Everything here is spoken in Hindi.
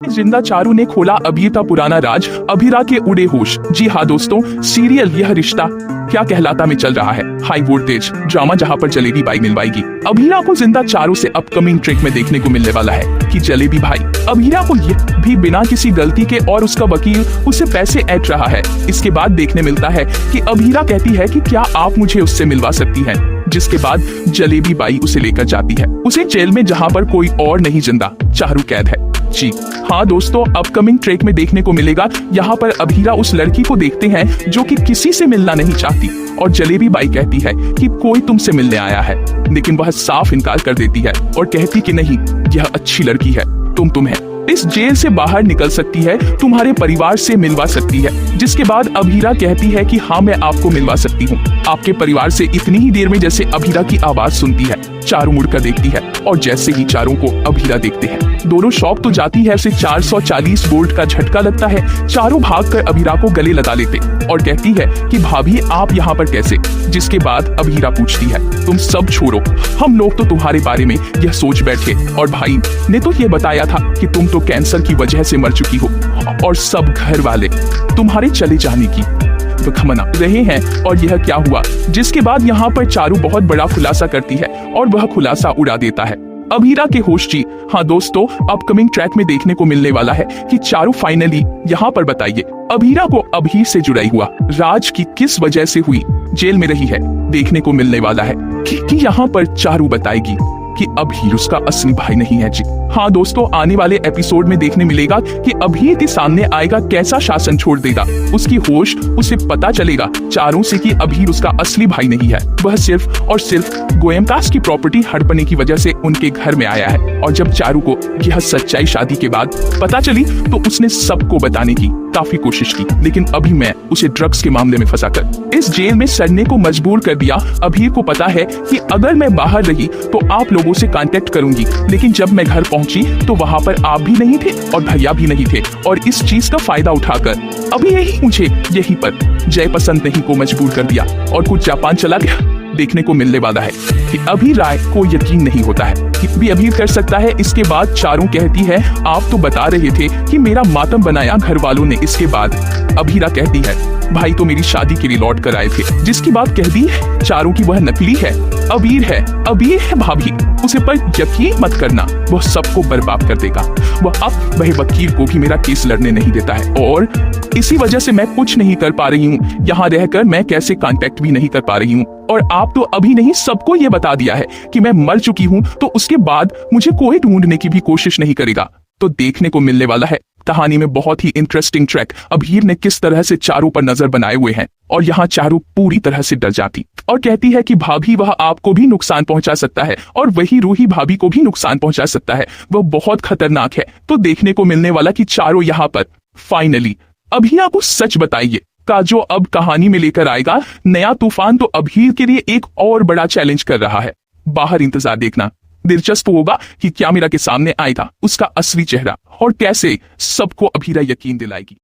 जिंदा चारू ने खोला अबीर का पुराना राज, अबीरा के उड़े होश। जी हाँ दोस्तों, सीरियल यह रिश्ता क्या कहलाता में चल रहा है। हाई वोल्टेज ड्रामा जहाँ पर जलेबी बाई मिलवाएगी। अबीरा को जिंदा चारू से अपकमिंग ट्रैक में देखने को मिलने वाला है कि जलेबी भाई अबीरा को ये भी बिना किसी गलती के और उसका वकील उसे पैसे ऐंठ रहा है। इसके बाद देखने मिलता है कि अबीरा कहती है कि क्या आप मुझे उससे मिलवा सकती हैं, जिसके बाद जलेबी बाई उसे लेकर जाती है उसे जेल में, जहाँ पर कोई और नहीं जिंदा चारू कैद है। जी हाँ दोस्तों, अपकमिंग ट्रैक में देखने को मिलेगा यहाँ पर अबीरा उस लड़की को देखते हैं जो कि किसी से मिलना नहीं चाहती और जलेबी बाई कहती है कि कोई तुमसे मिलने आया है, लेकिन वह साफ इनकार कर देती है और कहती कि नहीं, यह अच्छी लड़की है, तुम है, इस जेल से बाहर निकल सकती है, तुम्हारे परिवार से मिलवा सकती है। जिसके बाद अबीरा कहती है कि हाँ मैं आपको मिलवा सकती हूँ आपके परिवार से। इतनी ही देर में जैसे अबीरा की आवाज सुनती है, चारू मुड़कर देखती है और जैसे ही चारों को अबीरा देखते हैं दोनों शॉक तो जाती है। उसे 440 वोल्ट का झटका लगता है। चारों भागकर अबीरा को गले लगा लेते और कहती है कि भाभी आप यहाँ पर कैसे। जिसके बाद अबीरा पूछती है तुम सब छोड़ो, हम लोग तो तुम्हारे बारे में यह सोच बैठे और भाई ने तो ये बताया था कि तुम तो कैंसर की वजह से मर चुकी हो और सब घर वाले तुम्हारे चले जाने की मना रहे हैं। और यह क्या हुआ। जिसके बाद यहाँ पर चारू बहुत बड़ा खुलासा करती है और वह खुलासा उड़ा देता है अबीरा के होश। जी हाँ दोस्तों, अपकमिंग ट्रैक में देखने को मिलने वाला है कि चारू फाइनली यहाँ पर बताइए अबीरा को अबीर से जुड़ाई हुआ राज की किस वजह से हुई जेल में रही है। देखने को मिलने वाला है कि यहाँ पर चारू बताएगी कि अबीर उसका असली भाई नहीं है। जी हाँ दोस्तों, आने वाले एपिसोड में देखने मिलेगा कि अबीर के सामने आएगा कैसा शासन छोड़ देगा उसकी होश। उसे पता चलेगा चारों से कि अबीर उसका असली भाई नहीं है, वह सिर्फ और सिर्फ गोयमकास की प्रॉपर्टी हड़पने की वजह से उनके घर में आया है। और जब चारू को यह सच्चाई शादी के बाद पता चली तो उसने सबको बताने की काफी कोशिश की, लेकिन अभी मैं उसे ड्रग्स के मामले में फंसाकर इस जेल में सड़ने को मजबूर कर दिया। अबीर को पता है कि अगर मैं बाहर रही तो आप लोगों से कांटेक्ट करूंगी, लेकिन जब मैं घर पहुंची तो वहां पर आप भी नहीं थे और भैया भी नहीं थे। और इस चीज का फायदा उठाकर अभी मुझे यहीं पर जय पसंद नहीं को मजबूर कर दिया और कुछ जापान चला गया। देखने को मिलने वाला है कि अभी राय को यकीन नहीं होता है कि भी अभी कर सकता है। इसके बाद चारू कहती है आप तो बता रहे थे कि मेरा मातम बनाया घर वालों ने। इसके बाद अबीरा कहती है भाई तो मेरी शादी के लिए लौट कर आए थे। जिसकी बात कह दी चारू की वह नकली है, अबीर है भाभी, उसे पर यकीन मत करना, वह सबको बर्बाद कर देगा। वह अब वह वकील को भी मेरा केस लड़ने नहीं देता है और इसी वजह से मैं कुछ नहीं कर पा रही हूँ। यहाँ रहकर मैं कैसे कांटेक्ट भी नहीं कर पा रही हूँ। और आप तो अभी नहीं सबको ये बता दिया है कि मैं मर चुकी हूँ, तो उसके बाद मुझे कोई ढूंढने की भी कोशिश नहीं करेगा। तो देखने को मिलने वाला है कहानी में बहुत ही इंटरेस्टिंग ट्रैक अबीर ने किस तरह से चारू पर नजर बनाए हुए हैं। और यहाँ चारू पूरी तरह से डर जाती और कहती है कि भाभी वह आपको भी नुकसान पहुंचा सकता है और वही रूही भाभी को भी नुकसान पहुंचा सकता है, वह बहुत खतरनाक है। तो देखने को मिलने वाला कि चारू यहाँ पर फाइनली अबीरा को सच बताइए का जो अब कहानी में लेकर आएगा नया तूफान। तो अबीर के लिए एक और बड़ा चैलेंज कर रहा है। बाहर इंतजार देखना, दिलचस्प होगा कि क्या मेरा के सामने आएगा उसका असली चेहरा और कैसे सबको अबीरा यकीन दिलाएगी।